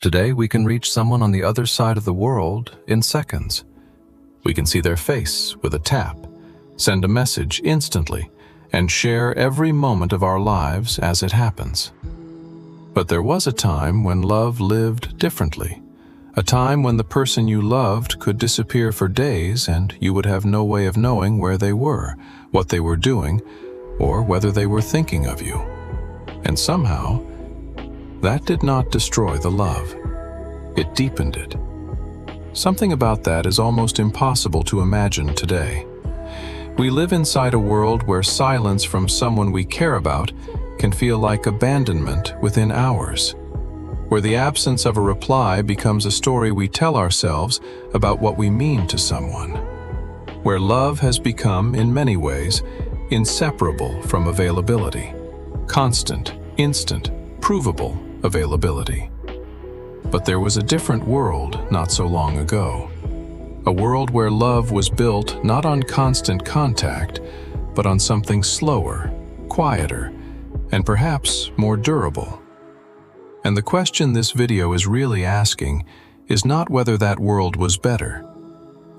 Today, we can reach someone on the other side of the world in seconds. We can see their face with a tap, send a message instantly, and share every moment of our lives as it happens. But there was a time when love lived differently. A time when the person you loved could disappear for days and you would have no way of knowing where they were, what they were doing, or whether they were thinking of you. And somehow, that did not destroy the love. It deepened it. Something about that is almost impossible to imagine today. We live inside a world where silence from someone we care about can feel like abandonment within hours, where the absence of a reply becomes a story we tell ourselves about what we mean to someone, where love has become, in many ways, inseparable from availability, constant, instant, provable availability. But there was a different world not so long ago. A world where love was built not on constant contact, but on something slower, quieter, and perhaps more durable. And the question this video is really asking is not whether that world was better.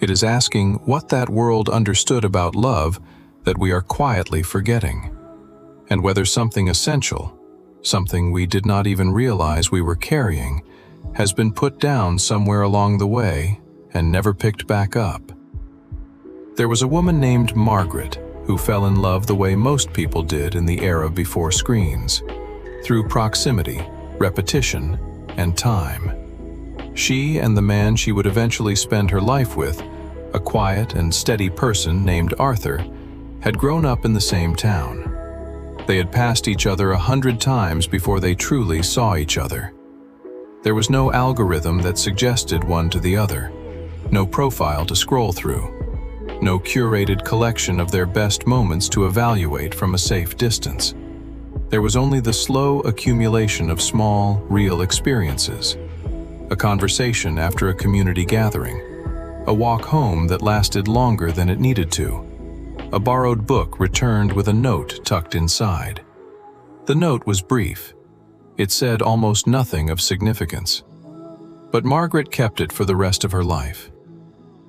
It is asking what that world understood about love that we are quietly forgetting, and whether something essential, something we did not even realize we were carrying, has been put down somewhere along the way and never picked back up. There was a woman named Margaret who fell in love the way most people did in the era before screens, through proximity, repetition, and time. She and the man she would eventually spend her life with, a quiet and steady person named Arthur, had grown up in the same town. They had passed each other 100 times before they truly saw each other. There was no algorithm that suggested one to the other, no profile to scroll through, no curated collection of their best moments to evaluate from a safe distance. There was only the slow accumulation of small, real experiences. A conversation after a community gathering, a walk home that lasted longer than it needed to, a borrowed book returned with a note tucked inside. The note was brief. It said almost nothing of significance. But Margaret kept it for the rest of her life.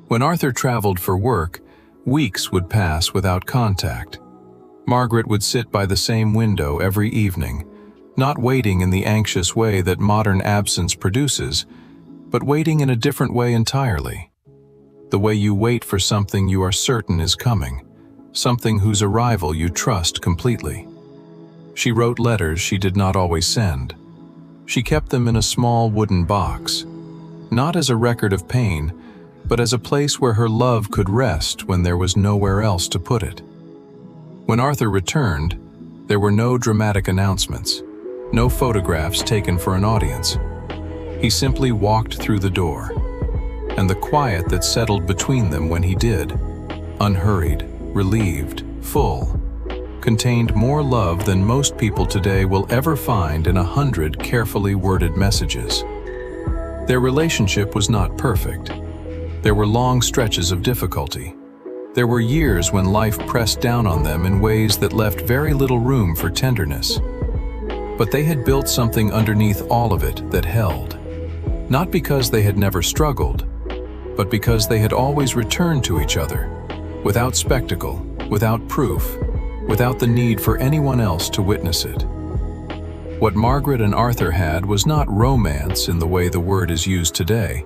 When Arthur traveled for work, weeks would pass without contact. Margaret would sit by the same window every evening, not waiting in the anxious way that modern absence produces, but waiting in a different way entirely. The way you wait for something you are certain is coming, something whose arrival you trust completely. She wrote letters she did not always send. She kept them in a small wooden box, not as a record of pain, but as a place where her love could rest when there was nowhere else to put it. When Arthur returned, there were no dramatic announcements, no photographs taken for an audience. He simply walked through the door, and the quiet that settled between them when he did, unhurried, relieved, full, contained more love than most people today will ever find in 100 carefully worded messages. Their relationship was not perfect. There were long stretches of difficulty. There were years when life pressed down on them in ways that left very little room for tenderness. But they had built something underneath all of it that held. Not because they had never struggled, but because they had always returned to each other, without spectacle, without proof, without the need for anyone else to witness it. What Margaret and Arthur had was not romance in the way the word is used today.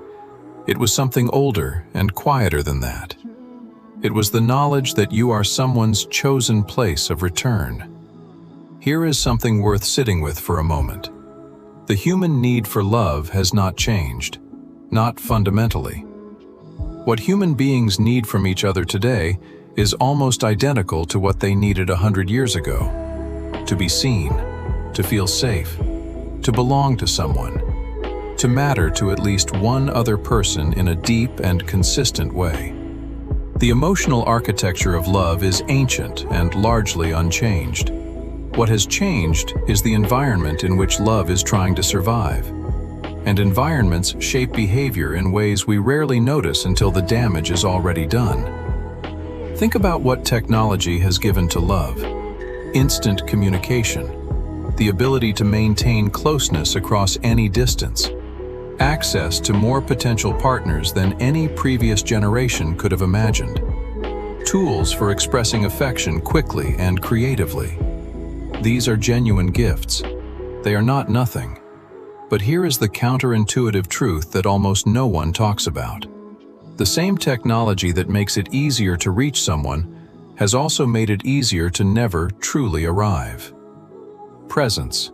It was something older and quieter than that. It was the knowledge that you are someone's chosen place of return. Here is something worth sitting with for a moment. The human need for love has not changed, not fundamentally. What human beings need from each other today is almost identical to what they needed 100 years ago. To be seen, to feel safe, to belong to someone, to matter to at least one other person in a deep and consistent way. The emotional architecture of love is ancient and largely unchanged. What has changed is the environment in which love is trying to survive. And environments shape behavior in ways we rarely notice until the damage is already done. Think about what technology has given to love. Instant communication, the ability to maintain closeness across any distance, access to more potential partners than any previous generation could have imagined. Tools for expressing affection quickly and creatively. These are genuine gifts. They are not nothing. But here is the counterintuitive truth that almost no one talks about. The same technology that makes it easier to reach someone has also made it easier to never truly arrive. Presence,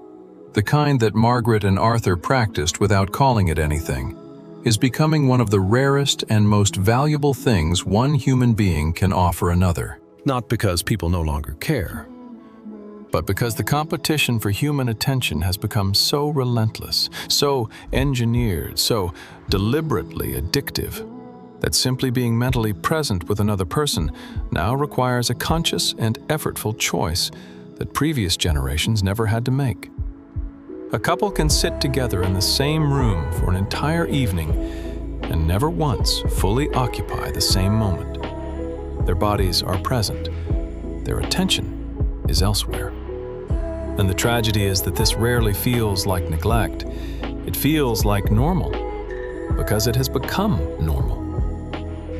the kind that Margaret and Arthur practiced without calling it anything, is becoming one of the rarest and most valuable things one human being can offer another. Not because people no longer care, but because the competition for human attention has become so relentless, so engineered, so deliberately addictive, that simply being mentally present with another person now requires a conscious and effortful choice that previous generations never had to make. A couple can sit together in the same room for an entire evening and never once fully occupy the same moment. Their bodies are present. Their attention is elsewhere. And the tragedy is that this rarely feels like neglect. It feels like normal, because it has become normal.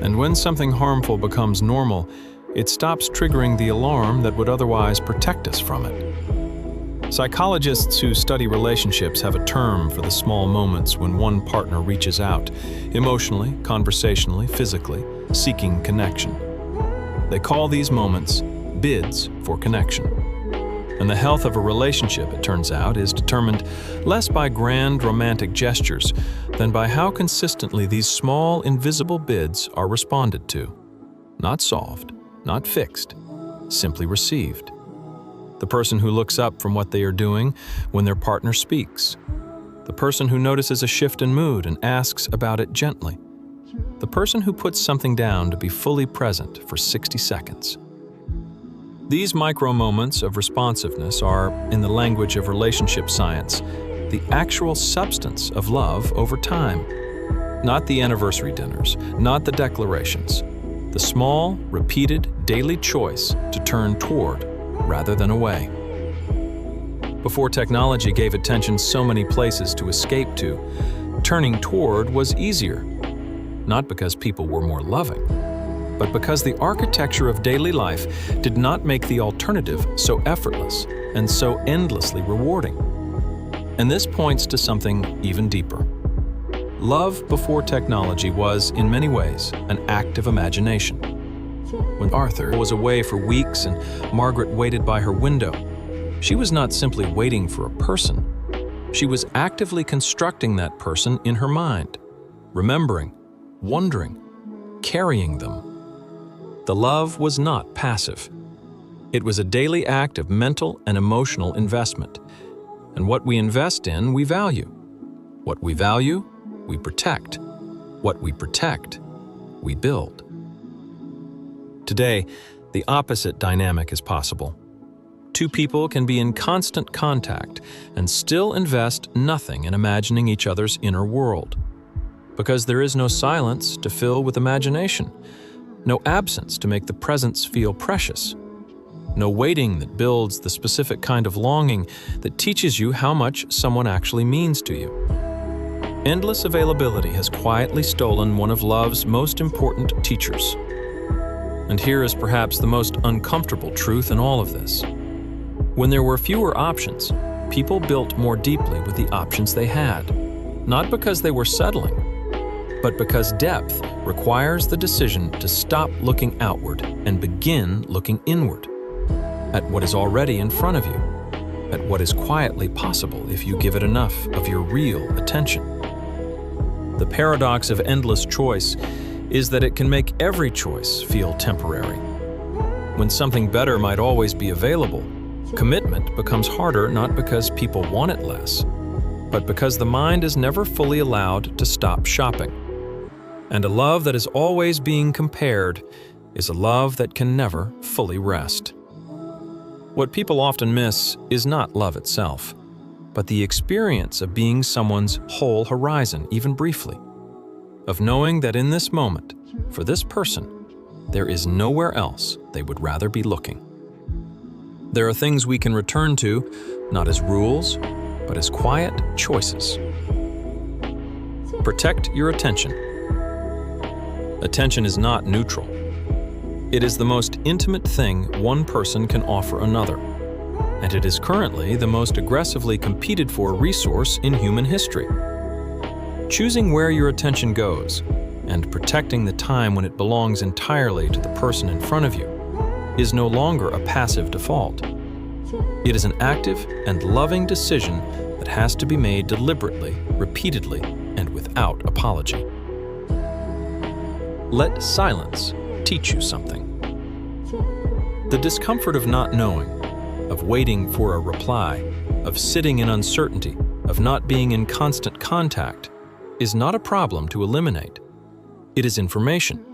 And when something harmful becomes normal, it stops triggering the alarm that would otherwise protect us from it. Psychologists who study relationships have a term for the small moments when one partner reaches out, emotionally, conversationally, physically, seeking connection. They call these moments bids for connection. And the health of a relationship, it turns out, is determined less by grand romantic gestures than by how consistently these small, invisible bids are responded to. Not solved, not fixed, simply received. The person who looks up from what they are doing when their partner speaks. The person who notices a shift in mood and asks about it gently. The person who puts something down to be fully present for 60 seconds. These micro-moments of responsiveness are, in the language of relationship science, the actual substance of love over time. Not the anniversary dinners, not the declarations. The small, repeated, daily choice to turn toward rather than away. Before technology gave attention so many places to escape to, turning toward was easier. Not because people were more loving, but because the architecture of daily life did not make the alternative so effortless and so endlessly rewarding. And this points to something even deeper. Love before technology was, in many ways, an act of imagination. When Arthur was away for weeks and Margaret waited by her window, she was not simply waiting for a person. She was actively constructing that person in her mind, remembering, wondering, carrying them. The love was not passive. It was a daily act of mental and emotional investment. And what we invest in, we value. What we value, we protect. What we protect, we build. Today, the opposite dynamic is possible. Two people can be in constant contact and still invest nothing in imagining each other's inner world. Because there is no silence to fill with imagination. No absence to make the presence feel precious. No waiting that builds the specific kind of longing that teaches you how much someone actually means to you. Endless availability has quietly stolen one of love's most important teachers. And here is perhaps the most uncomfortable truth in all of this. When there were fewer options, people built more deeply with the options they had. Not because they were settling, but because depth requires the decision to stop looking outward and begin looking inward, at what is already in front of you, at what is quietly possible if you give it enough of your real attention. The paradox of endless choice is that it can make every choice feel temporary. When something better might always be available, commitment becomes harder not because people want it less, but because the mind is never fully allowed to stop shopping. And a love that is always being compared is a love that can never fully rest. What people often miss is not love itself, but the experience of being someone's whole horizon, even briefly. Of knowing that in this moment, for this person, there is nowhere else they would rather be looking. There are things we can return to, not as rules, but as quiet choices. Protect your attention. Attention is not neutral. It is the most intimate thing one person can offer another, and it is currently the most aggressively competed for resource in human history. Choosing where your attention goes and protecting the time when it belongs entirely to the person in front of you is no longer a passive default. It is an active and loving decision that has to be made deliberately, repeatedly, and without apology. Let silence teach you something. The discomfort of not knowing, of waiting for a reply, of sitting in uncertainty, of not being in constant contact, is not a problem to eliminate. It is information.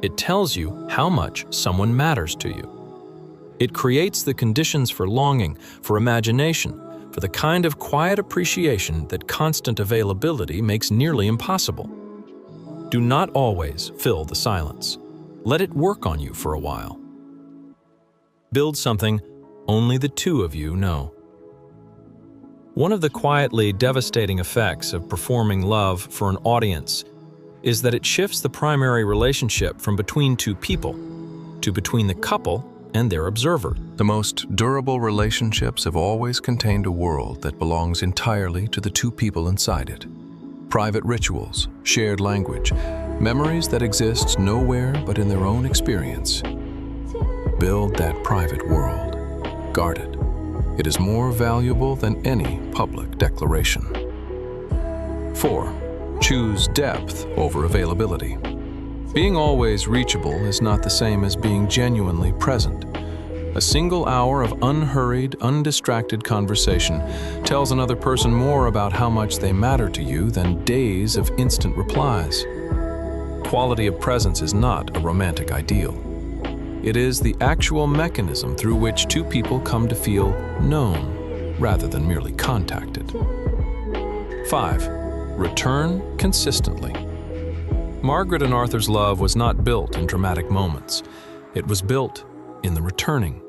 It tells you how much someone matters to you. It creates the conditions for longing, for imagination, for the kind of quiet appreciation that constant availability makes nearly impossible. Do not always fill the silence. Let it work on you for a while. Build something only the two of you know. One of the quietly devastating effects of performing love for an audience is that it shifts the primary relationship from between two people to between the couple and their observer. The most durable relationships have always contained a world that belongs entirely to the two people inside it. Private rituals, shared language, memories that exist nowhere but in their own experience. Build that private world. Guard it. It is more valuable than any public declaration. 4. Choose depth over availability. Being always reachable is not the same as being genuinely present. A single hour of unhurried, undistracted conversation tells another person more about how much they matter to you than days of instant replies. Quality of presence is not a romantic ideal. It is the actual mechanism through which two people come to feel known rather than merely contacted. 5. Return consistently. Margaret and Arthur's love was not built in dramatic moments. It was built in the returning,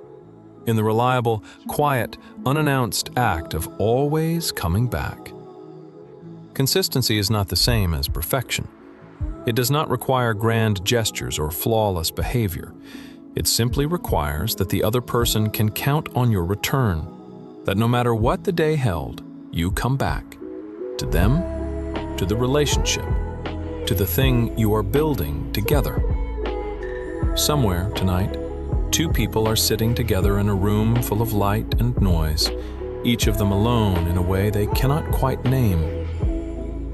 in the reliable, quiet, unannounced act of always coming back. Consistency is not the same as perfection. It does not require grand gestures or flawless behavior. It simply requires that the other person can count on your return, that no matter what the day held, you come back to them, to the relationship, to the thing you are building together. Somewhere tonight, two people are sitting together in a room full of light and noise, each of them alone in a way they cannot quite name.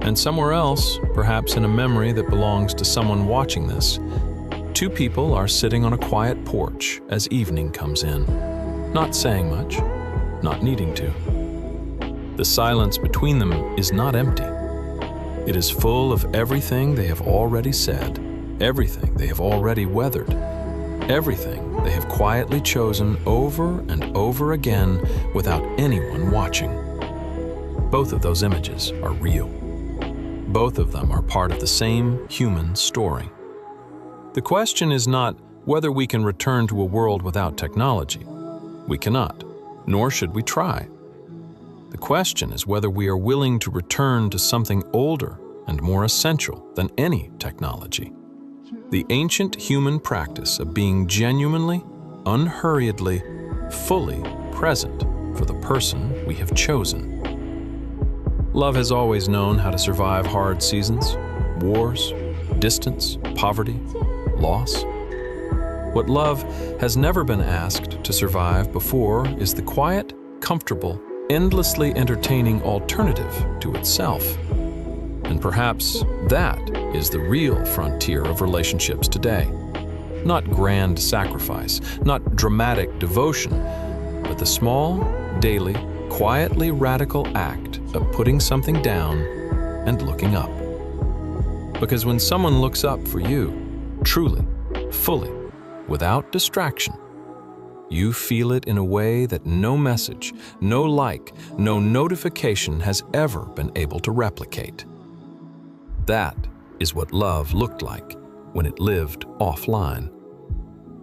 And somewhere else, perhaps in a memory that belongs to someone watching this, two people are sitting on a quiet porch as evening comes in, not saying much, not needing to. The silence between them is not empty. It is full of everything they have already said, everything they have already weathered, everything they have quietly chosen over and over again without anyone watching. Both of those images are real. Both of them are part of the same human story. The question is not whether we can return to a world without technology. We cannot, nor should we try. The question is whether we are willing to return to something older and more essential than any technology. The ancient human practice of being genuinely, unhurriedly, fully present for the person we have chosen. Love has always known how to survive hard seasons, wars, distance, poverty, loss. What love has never been asked to survive before is the quiet, comfortable, endlessly entertaining alternative to itself. And perhaps that is the real frontier of relationships today. Not grand sacrifice, not dramatic devotion, but the small, daily, quietly radical act of putting something down and looking up. Because when someone looks up for you, truly, fully, without distraction, you feel it in a way that no message, no like, no notification has ever been able to replicate. That is what love looked like when it lived offline.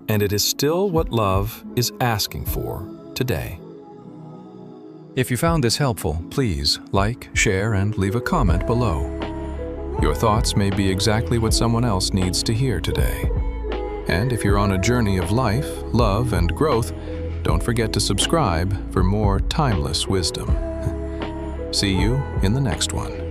And it is still what love is asking for today. If you found this helpful, please like, share, and leave a comment below. Your thoughts may be exactly what someone else needs to hear today. And if you're on a journey of life, love, and growth, don't forget to subscribe for more timeless wisdom. See you in the next one.